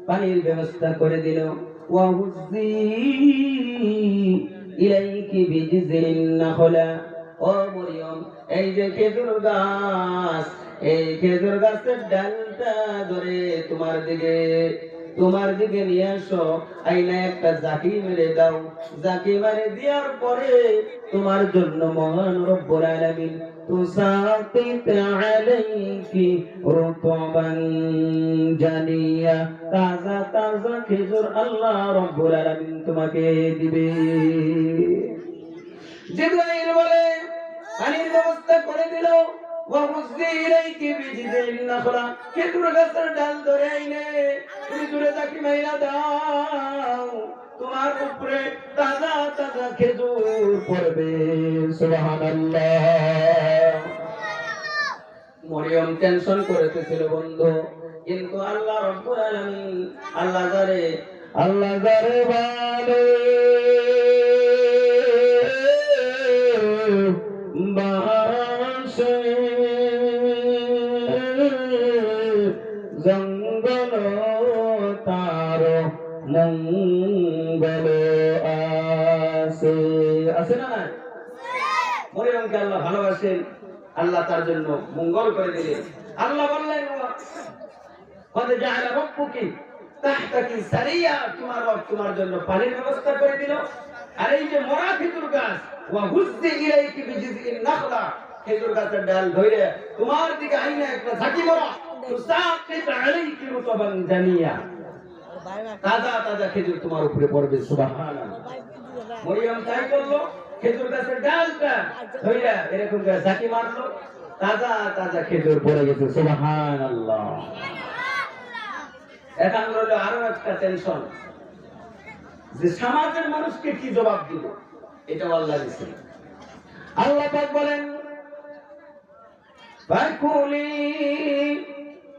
পানির ব্যবস্থা করে দিল। ওয়াহুজ্জি ইলাইকি বিজিজিন নাখলা, ও মরিয়ম এই যে খেজুর গাছ, এই খেজুর গাছের ডালটা ধরে তোমার দিকে নিয়ে আসো। আইনা একটা জাকি মেরে দাও। জাকি মেরে দেওয়ার পরে তোমার জন্য মহান রব্বুল আলামিন তুসাকিত আলাইকি রুতবান জানিয়া, তাজা তাজা খেজুর আল্লাহ রব্বুল আলামিন তোমাকে দিবে। জিবরাইল বলে পানির ব্যবস্থা করে দিল। ওয়াহুজ্জি ইলাইকি বিজিজিন নাখলা, খেজুর গাছের ডাল ধরে আইনে তুমি জুড়ে জাকি মাইরা দাও, তোমার উপরে তাজা তাজা খেজুর পড়বে। সুবহানাল্লাহ। মরিয়ম টেনশন করতেছিল বন্ধু, কিন্তু আল্লাহ রব্বুল আলামিন আল্লাহ যারে বলে বাসে জঙ্গল তার মঙ্গল আছে না? মরিয়মকে আল্লাহ ভালোবাসেন, আল্লাহ তার জন্য মঙ্গল করে দিলেন। আল্লাহ বললেন কদ জাআলা রাব্বুকি তাহতাকি সারিয়া, তোমার রব তোমার জন্য পানির ব্যবস্থা করে দিল। আর এই যে মরা খেজুর গাছ, ওয়া হুজ্জি ইলাইকি বিজিজিন নাখলা, খেজুর গাছের ডাল ধরে তোমার দিকে আইনা একটা ঝাঁকি মরা, তুসাকিত আলাইকি রুতবান জানিয়া, তাজা তাজা খেজুর তোমার উপরে পড়বে। সুবহানাল্লাহ। মরিয়ম তাই করলো, খেজুর গাছের ডালটা ধরে এরকম করে ঝাঁকি মারলো, তাজা তাজা খেজুর পড়ে গেছে। সুবহানাল্লাহ। এখন হলো আরো একটা টেনশন, যে সমাজের মানুষকে কি জবাব দিব, এটা আল্লাহ দিয়েছে। আল্লাহ পাক বলেন ফাকুলি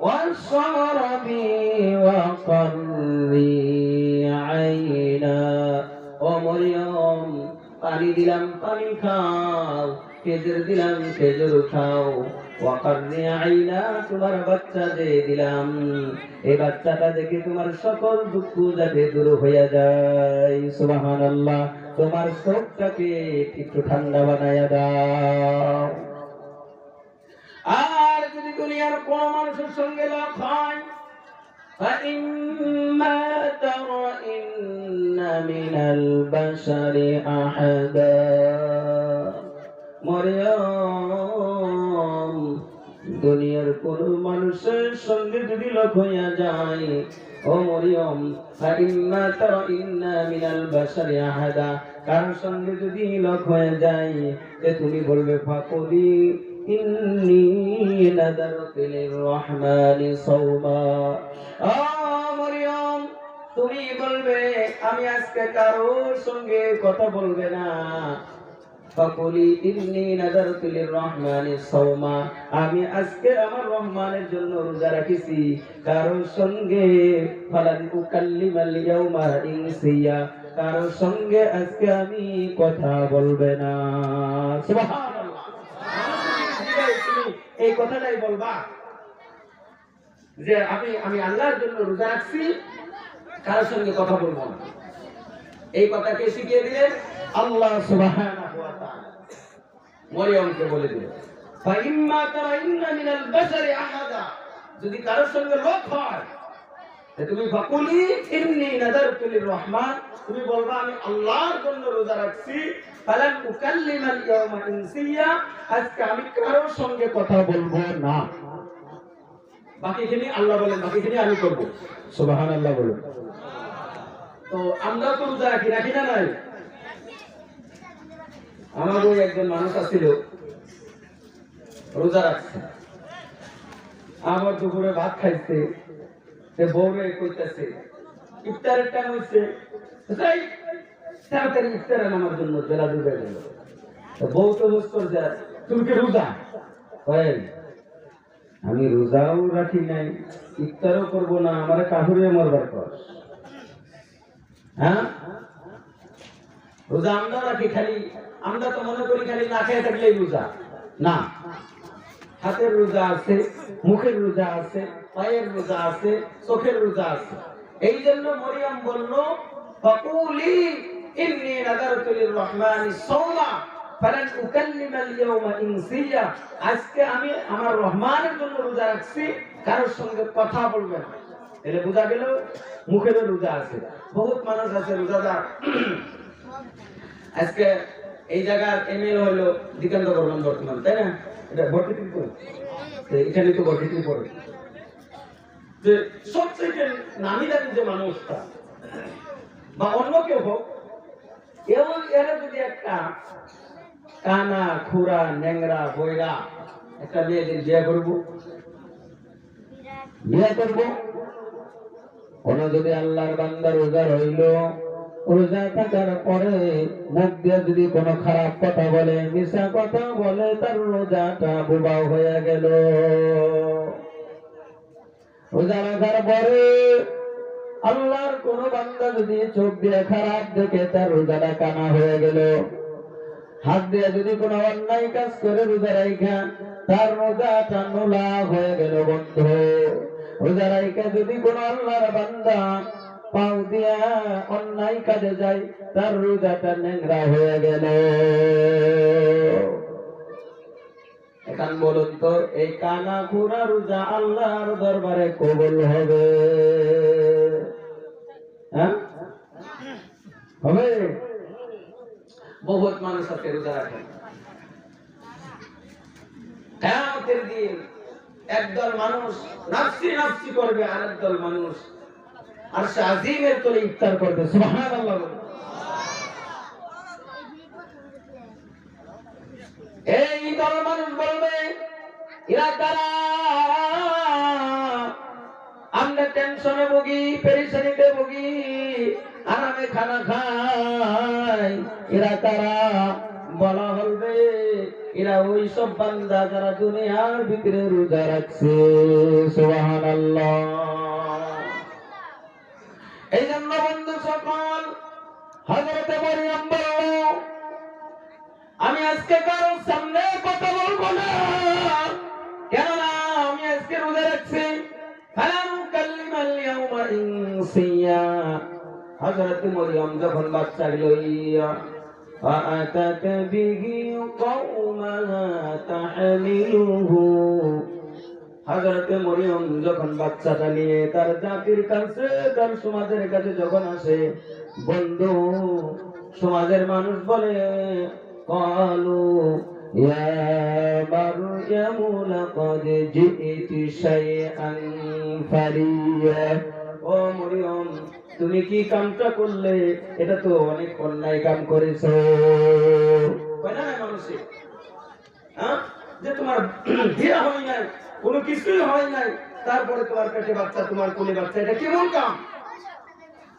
ওয়াশরাবি ওয়া কররি আইনা, ও মরিয়ম পানি দিলাম পানি খাও, খেজুর দিলাম খেজুর খাও, ওয়া কররি আইনা তোমার বাচ্চা যে দিলাম, এই বাচ্চাটা দেখে তোমার সকল দুঃখ যাতে দূর হয়ে যায়। সুবহানাল্লাহ। তোমার চোখটাকে একটু ঠান্ডা বানায়া দাও। আর যদি দুনিয়ার কোন মানুষের সঙ্গে লাভ হয়, فإما ترين من البشر أحدا, মরিয়ম দুনিয়ার কোন মানুষের সঙ্গে যদি লোক হইয়া যায়, ও মরিয়ম ফাইম্মা তারাইন্না মিনাল বাশারি আহাদা, কারোর সঙ্গে যদি লোক হয়ে যায়, যে তুমি বলবে ফাকুলি ইন্নী নাযারতু লির-রাহমানি সাওমা, ও মরিয়ম তুমি বলবে আমি আজকে কারোর সঙ্গে কথা বলবে না। ফাকুলি ইন্নী নাযারতু লির-রাহমানি সাওমা, আমি আজকে আমার রহমানের জন্য রোজা রাখিছি, কারোর সঙ্গে ফালান উকাল্লিমাল ইয়াউমা ইনসিয়া, কারোর সঙ্গে আজকে আমি কথা বলবে না। সুবহানাল্লাহ। এই কথাটাই বলবা যে আমি আল্লাহর জন্য রোজা রাখছি, কারোর সঙ্গে কথা বলবো না। এই কথা কে শিখিয়ে দিলেন? আল্লাহ সুবহানাহু ওয়া তাআলা মরিয়মকে বলে দিলেন ফাইম্মা তারাইন্না মিনাল বাশারি আহাদা, যদি কারোর সঙ্গে লোক হয়, তুমি ফাকুলি ইন্নী নাযারতু লির-রাহমান, তুমি বলবা আমি আল্লাহর জন্য রোজা রাখছি, ফালান উকাল্লিমাল ইয়াউমা ইনসিয়া, আজকে আমি কারোর সঙ্গে কথা বলবো না। বাকিখানি আল্লাহ বলেন, বাকিখানি আমি করব। সুবহানাল্লাহ বলেন। তো আমরা তো রোজা রাখি না নাই? আমার ওই একজন মানুষ আছিল রোজা রাখছে, আমার দুপুরে ভাত খাইছে, সে বউরে কইতাছে ইফতারের টাইম হইছে, তাড়াতাড়ি ইফতার আমার জন্য, বেলা ডুবে গেল। বউ তো বুঝতো যে তুমি কি রোজা? আমি রোজাও রাখি নাই, ইফতারও করবো না, আমার কাহুরে মরবার কর। হ্যাঁ, রোজা আমরা রাখি, খালি আমরা তো মনে করি খালি না খেয়ে থাকলেই রোজা, না। হাতের রোজা আছে, মুখের রোজা আছে, পায়ের রোজা আছে, চোখের রোজা আছে। এই জন্য মরিয়ম বলল, ফাকুলি ইন্নী নাযারতু লির-রহমানি সাওমা ফালান উকাল্লিমাল ইয়াওমা ইনসিয়া। আজকে আমি আমার রহমানের জন্য রোজা রাখছি, কারোর সঙ্গে কথা বলবে না। তাহলে বোঝা গেল মুখেরও রোজা আছে। বহুত মানুষ আছে রোজাদার। আজকে এই জায়গার এমএলএ হলো দিকান্ত বর্মন বর্তমান, তাই না? এটা ভর্তি করে এখানে তো ভর্তি পড়ে যে সবচেয়ে নামি দামি যে মানুষটা বা অন্য কেউ হোক, এরা যদি একটা কানা খুরা ন্যাংরা বইরা একটা মেয়েদের বিয়ে করবো, কোনো যদি আল্লাহর বান্দা রোজা রইল, রোজা থাকার পরে মুখ দিয়ে যদি কোনো খারাপ কথা বলে, মিশা কথা বলে, তার রোজাটা বোবা হয়ে গেল। রোজা রাখার পরে আল্লাহর কোন বান্দা যদি চোখ দিয়ে খারাপ দেখে, তার রোজাটা কানা হয়ে গেল। হাত দিয়ে যদি কোনো অন্যায় কাজ করে রোজা রাখা, তার রোজাটা নোলা হয়ে গেল বন্ধু। রোজা রাখা যদি কোনো আল্লাহর বান্দা পাও দিয়া অন্যায় কাজে যায়, তার রোজাটা ন্যাংরা হয়ে গেল। এখন বলুন তো, এই কানা খুরা রোজা আল্লাহর দরবারে কবুল হবে? হ্যাঁ, হবে? বহুত মানুষ আছে রোজা রাখে। কিয়ামতের দিন একদল মানুষ নাফসি নাফসি করবে, আর একদল মানুষ আরশে আজিমের তলে ইফতার করবে। সুবহানাল্লাহ। এই দল মানুষ বলবে, এরা কারা? আমরা টেনশনে ভুগি, পেরেশানিতে ভুগি, আরামে খানা খাই, এরা কারা? বলা হবে, এরা ওই সব বান্দা যারা দুনিয়ার ভিতরে রোজা রাখছে। সুবহানাল্লাহ। এই জন্য বন্ধু সকল, হযরত মরিয়ম বলল, আমি আজকে কারোর সামনে কথা বলবো না, কেননা আমি আজকে রোজা রাখছি। ফালান উকাল্লিমাল ইয়াওমা ইনসিয়া। হযরত মরিয়ম যখন বাচ্চা লইয়া فأتت به قومها تحمله। হযরত মরিয়ম যখন বাচ্চাটা নিয়ে তার জাতির কাছে, তার সমাজের কাছে যখন আসে, বন্ধু সমাজের মানুষ বলে, ক্বালু ইয়া মারইয়ামু লাকাদ জিইতি শাইআন ফারিয়া। ও মরিয়ম, তুমি কি কামটা করলে? এটা তো অনেক অন্যায় কাম করেছো। কয়না মানুষে, হ্যাঁ, যে তোমার বিয়ে হয় নাই, কোনো কিছুই হয় নাই, তারপরে তোমার পেটে বাচ্চা, তোমার কোলে বাচ্চা, এটা কেমন কাম?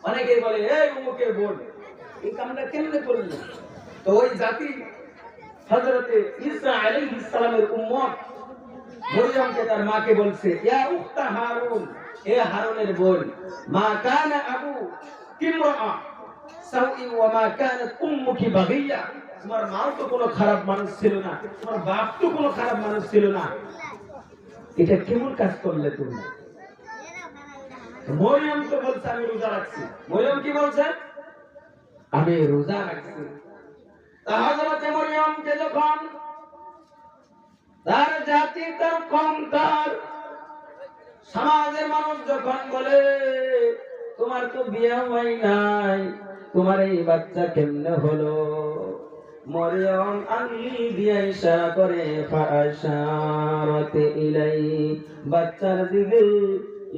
অনেকেই বলে, এই অমুকে বোন, এই কামটা কেমনে করলি? তো ওই জাতি হযরতে ঈসা আলাইহিস সালামের উম্মত মরিয়মকে তার মাকে বলছে, ইয়া উখতা হারুন, এ হারুনের বোন, মা কানা আবু কিমরা সাউই ওয়া মা কানাত উম্মুকি বাগিয়া। তোমার মা তো কোনো খারাপ মানুষ ছিল না, তোমার বাপ তো কোনো খারাপ মানুষ ছিল না, এটা কেমন কাজ করলে তুমি? মরিয়ম তো বলছে আমি রোজা রাখছি। মরিয়ম কি বলছে? আমি রোজা রাখছি। হযরত মরিয়মকে যখন তার জাতি, তার কওম, তার সমাজের মানুষ যখন বলে, তোমার তো বিয়ে হয় নাই, তোমার এই বাচ্চা কেমনে হলো? মরিয়ম আঙ্গুলি দিয়ে ইশারা করে, ফাআশারাত ইলাই, বাচ্চার দিকে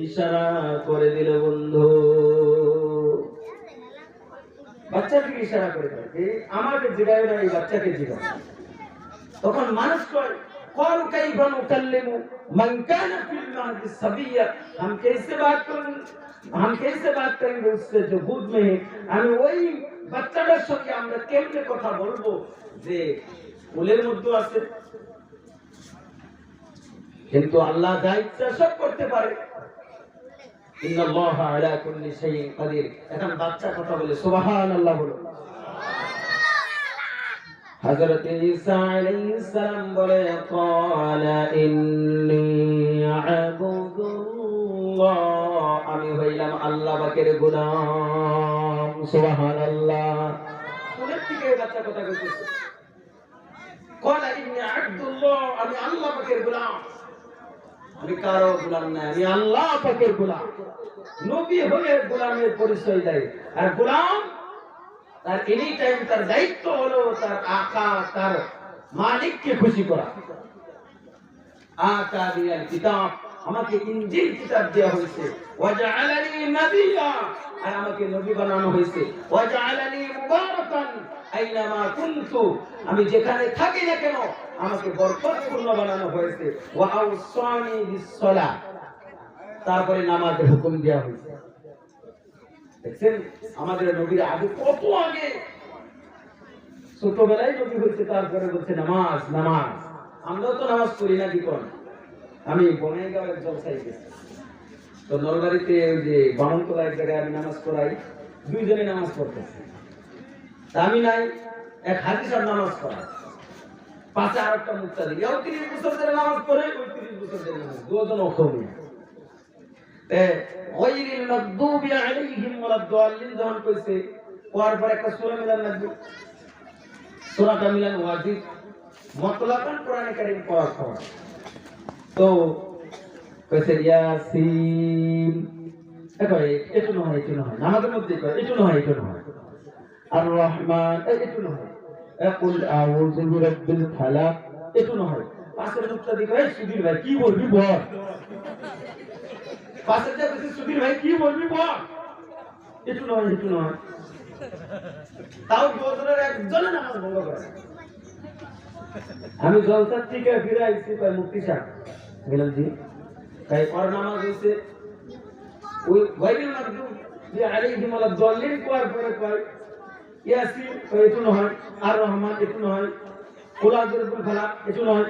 ইশারা করে দিল বন্ধু। বাচ্চার দিকে ইশারা করে দেয়, আমাকে জিগায় না, এই বাচ্চাকে জিগায়। তখন মানুষ কয়, قالوا كيف نكلم من كان في المهد صبيا। हम कैसे बात करेंगे उससे जो गोद में है। আমি ওই বাচ্চাটার সঙ্গে আমরা কেমনে কথা বলবো যে কোলের মধ্যে আছে? কিন্তু আল্লাহ যা ইচ্ছা সব করতে পারে। ইন্নাল্লাহা আলা কুল্লি শাইইন কাদির। এখন বাচ্চা কথা বলে, সুবহানাল্লাহ বলো। হযরত ঈসা আলাইহিস সালাম বলে ক্বালা ইন্নী আবদুল্লাহ, আমি হইলাম আল্লাহ পাকের গোলাম। সুবহানাল্লাহ। কোনের থেকে বাচ্চা কথা কইতেছে, ক্বালা ইন্নী আবদুল্লাহ, আমি আল্লাহ পাকের গোলাম। আমি কারো গোলাম না, আমি আল্লাহ পাকের গোলাম। নবী হয়ে গোলামের পরিচয় দেয়, আর গোলাম তার এনি টাইম তার দায়িত্ব হলো তার আকা তার মালিককে খুশি করা। আতা দিয়াল কিতাব, আমাকে ইনজিল কিতাব দেওয়া হয়েছে, ওয়াজআলানি নাবিয়্যা, আর আমাকে নবী বানানো হয়েছে, ওয়াজআলানি মুবারাকান আইনামা কুনতু, আমি যেখানে থাকি না কেন আমাকে বরকতপূর্ণ বানানো হয়েছে, ওয়া আওসানি বিসসালাহ, তারপরে নামাজের হুকুম দেওয়া হয়েছে। দেখছেন আমাদের নবীর আগে কত আগে, ছোটবেলায় নবী হয়েছে, তারপরে বলছে নামাজ নামাজ। আমরাও তো নামাজ পড়ি না, কি করেন? আমি বনাইগাঁওয়ের জলসায় গেছি, তো নলবাড়িতে ওই যে বামনতলা এক জায়গায় আমি নামাজ পড়াই, দুইজনে নামাজ পড়তেছে, আমি নাই, এক হাজি সাহেব নামাজ পড়ায়, পাশে আর একটা মুক্তাদি, 30 বছর ধরে নামাজ পড়ে, 30 বছর ধরে নামাজ, দুজন অক্ষমী। গায়রিল মাগদুবি আলাইহিম ওয়ালাদ-দাল্লিন যখন কইছে, ওয়ার পর একটা সূরা মিলান লাগবে, সূরাটা মিলান ওয়াজিব, মুতলাকান কোরআনে কারীম পড়া হয়। তো কইছে ইয়াসিন, এটা নয়, এটা নয়, নামাজের মধ্যে কয় এটা নয়, এটা নয়, আর রহমান এটা নয়, কুল আউযু বিরাব্বিল ফালাক এটা নয়। পাশের মুক্তাদি কয় সুধীর ভাই কি বলবি বল, পাশের যে কইছে সুধীর ভাই কি বলবি বল, এটা নয়, এটা নয়। তাও দুজনের একজনে নামাজ ভঙ্গ করে। আমি জলসার থেকে ফিরে আইছি, কয় মুফতি সাহেব বললাম জি, তাই ওর নামাজ হইছে ওই গায়রিল মাগদুবি আলাইহিম ওয়ালাদ-দাল্লিন কোয়ার পরে কয় ইয়াসিন, কয় এটা নয়, আর রহমান এটা নয়, কুল আউযু বিরাব্বিল ফালাক এটা নয়।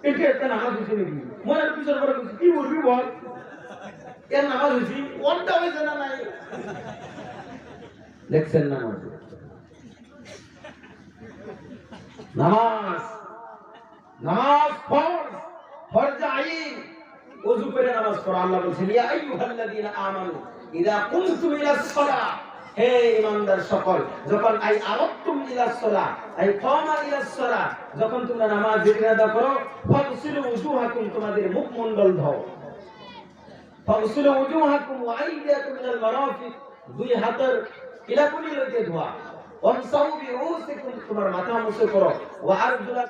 এটা একটা নামাজ হইছে নাকি? মনের পিছন করে কইছি কি বলবি বল, এর নামাজ হইছি, ওরটা হইছে না নাই? দেখছেন নামাজ, নামাজ নামাজ ফরজ, ফরজ আইন, ওযু করে নামাজ পড়া। আল্লাহ বলেছেন ইয়া আইয়ুহাল্লাযীনা আমানু ইযা কুমতুম ইলাস সালাহ, হে ঈমানদার সকল, যখন আই আরাদতুম ইলাস সালাহ আই কামা ইলাস সালাহ, যখন তোমরা নামাজ আদায় করো, ফাগসিলু উজুহাকুম, তোমাদের মুখমণ্ডল ধোও, ফাগসিলু উজুহাকুম ওয়া আইদিয়াকুম ইলাল মারাফিক, দুই হাতের কিলাকুলি লইতে ধোয়া, ওয়ামসাহু বিরুসিকুম, তোমার মাথা মুছে করো, ওয়া আরজুলাকুম